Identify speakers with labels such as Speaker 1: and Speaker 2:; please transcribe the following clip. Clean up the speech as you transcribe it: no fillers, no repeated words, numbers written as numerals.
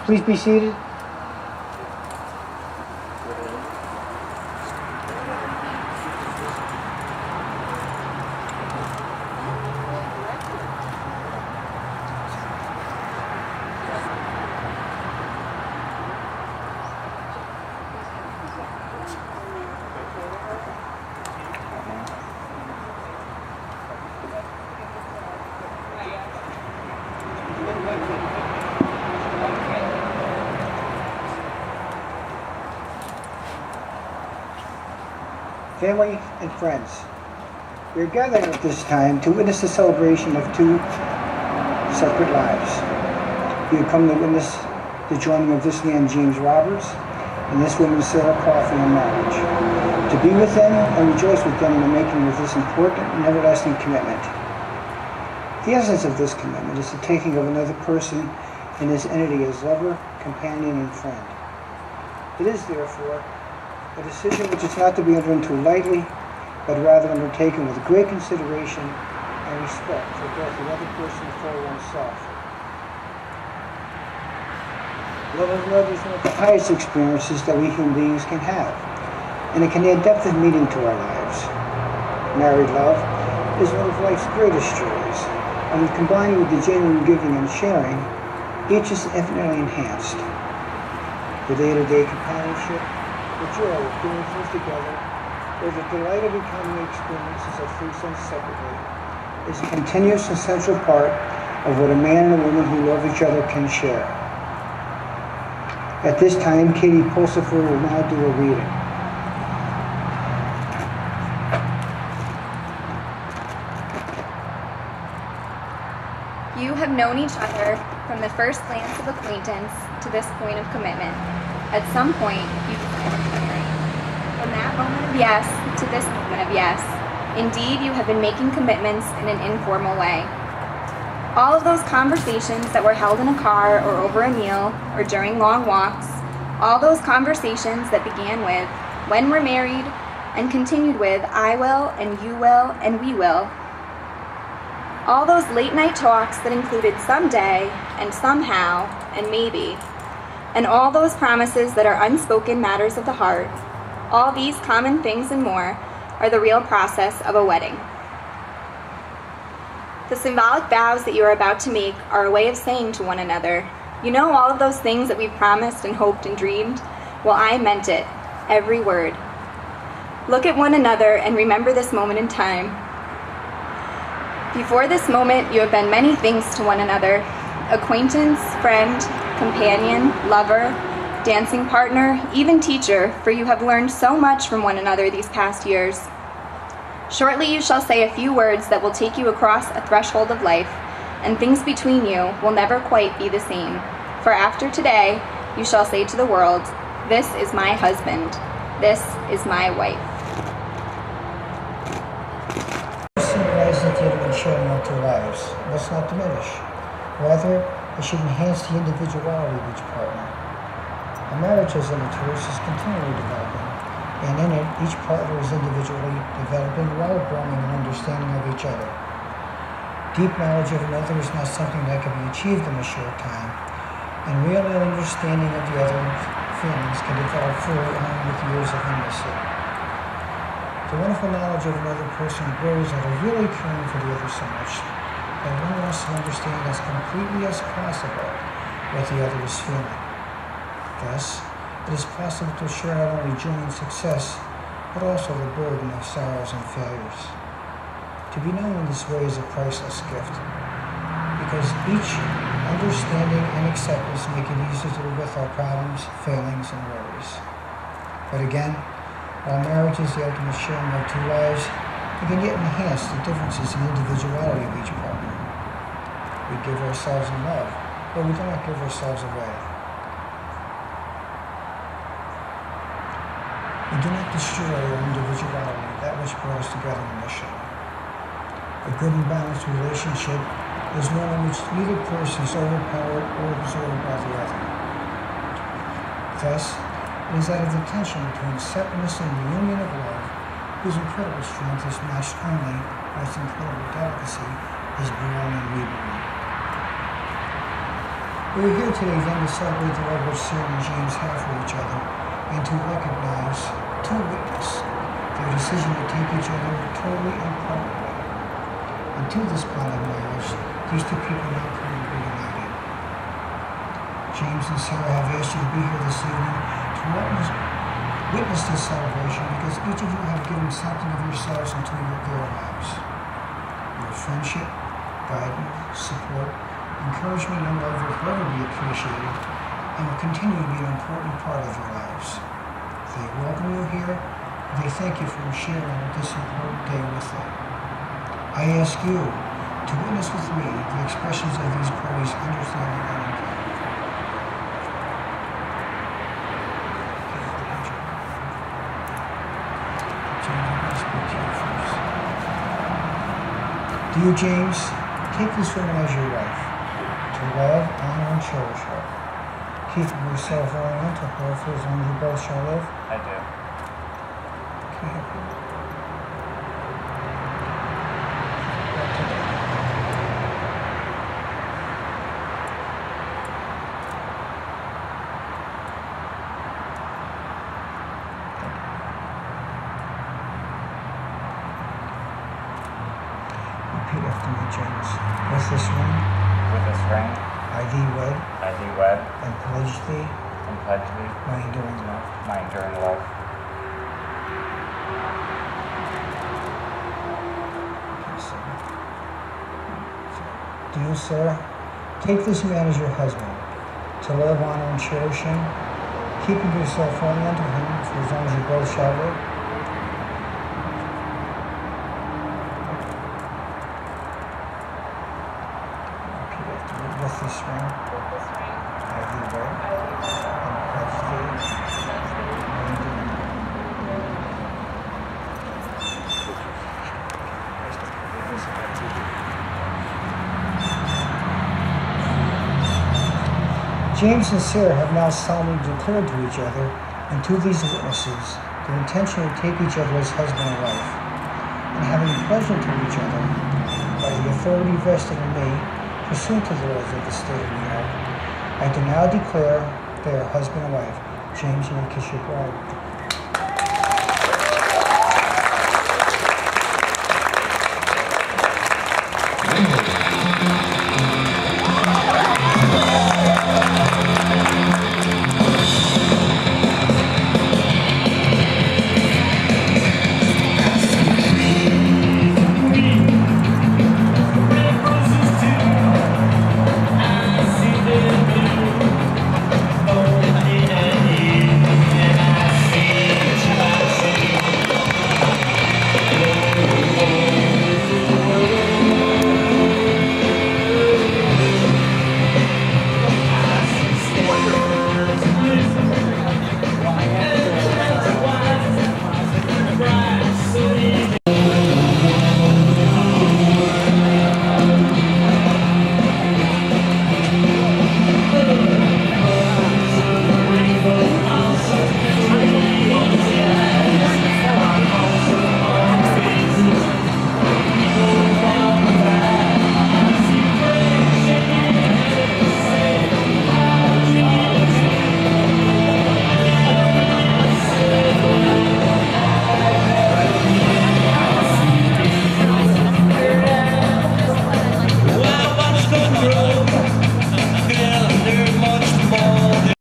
Speaker 1: Please be seated. Family and friends, we are gathered at this time to witness the celebration of two separate lives. We have come to witness the joining of this man, James Roberts, and this woman, Sarah Coffey, in marriage. To be with them and rejoice with them in the making of this important and everlasting commitment. The essence of this commitment is the taking of another person in this entity as lover, companion, and friend. It is, therefore, a decision which is not to be entered into lightly, but rather undertaken with great consideration and respect for both the other person and for oneself. Love of another is one of the highest experiences that we human beings can have, and it can add depth and meaning to our lives. Married love is one of life's greatest joys, and when combined with the genuine giving and sharing, each is infinitely enhanced. The day-to-day companionship, the joy of doing things together, or the delight of becoming experiences of three sons separately, is a continuous and central part of what a man and a woman who love each other can share. At this time, Katie Pulsifer will now do a reading.
Speaker 2: You have known each other from the first glance of acquaintance to this point of commitment. At some point, you decided to marry. From that moment of yes to this moment of yes, indeed you have been making commitments in an informal way. All of those conversations that were held in a car or over a meal or during long walks, all those conversations that began with, when we're married, and continued with, I will, and you will, and we will. All those late night talks that included someday, and somehow, and maybe, and all those promises that are unspoken matters of the heart, all these common things and more are the real process of a wedding. The symbolic vows that you are about to make are a way of saying to one another, you know all of those things that we've promised and hoped and dreamed? Well, I meant it, every word. Look at one another and remember this moment in time. Before this moment, you have been many things to one another: acquaintance, friend, companion, lover, dancing partner, even teacher, for you have learned so much from one another these past years. Shortly you shall say a few words that will take you across a threshold of life, and things between you will never quite be the same. For after today, you shall say to the world, this is my husband, this is my wife.
Speaker 1: Symbolize the theater and sharing of their lives. Let's not diminish. Rather, it should enhance the individuality of each partner. A marriage as a maturity is continually developing, and in it, each partner is individually developing while growing an understanding of each other. Deep knowledge of another is not something that can be achieved in a short time, and real understanding of the other's feelings can develop fully along with years of intimacy. The wonderful knowledge of another person grows out of really caring for the other so much that one wants to understand as completely as possible what the other is feeling. Thus, it is possible to share not only joy and success, but also the burden of sorrows and failures. To be known in this way is a priceless gift, because each understanding and acceptance make it easier to live with our problems, failings, and worries. But again, while marriage is the ultimate sharing of two lives, it can yet enhance the differences in individuality of each partner. We give ourselves in love, but we do not give ourselves away. We do not destroy our individuality, that which brought us together initially. A good and balanced relationship is one in which neither person is overpowered or absorbed by the other. Thus, it is out of the tension between separateness and the union of love, whose incredible strength is matched only by its incredible delicacy, is born and reborn. We are here today then to celebrate the love which Sarah and James have for each other and to recognize, to witness, their decision to take each other totally and permanently. And to this bond of marriage, these two people now permanently united. James and Sarah have asked you to be here this evening to witness this celebration because each of you have given something of yourselves into their lives. Your friendship, guidance, support, encouragement, and love will forever be appreciated and will continue to be an important part of your lives. They welcome you here, and they thank you for sharing this important day with them. I ask you to witness with me the expressions of these parties' understanding and intent. Do you, James, take this woman as your wife, to love, honor, and cherish her, keeping yourself orient to her for as long as you both shall live?
Speaker 3: I do.
Speaker 1: Okay. Repeat after me, James. With this ring,
Speaker 3: With this ring,
Speaker 1: I thee wed,
Speaker 3: I thee wed
Speaker 1: and pledge thee
Speaker 3: and pledge thee
Speaker 1: my enduring love.
Speaker 3: my enduring love.
Speaker 1: Do you, sir, take this man as your husband, to love, honor, and cherish him, keeping yourself orient to him for as long as you both shall live? Repeat after me. With this ring,
Speaker 4: With this ring,
Speaker 1: I thee wed,
Speaker 4: I thee wed,
Speaker 1: and pledge thee
Speaker 4: and pledge thee
Speaker 1: my enduring love.
Speaker 4: my enduring love.
Speaker 1: James and Sarah have now solemnly declared to each other and to these witnesses their intention to take each other as husband and wife, and having pledged to each other by the authority vested in me pursuant to the laws of the state of New York, I do now declare they are husband and wife. James, you may kiss your bride.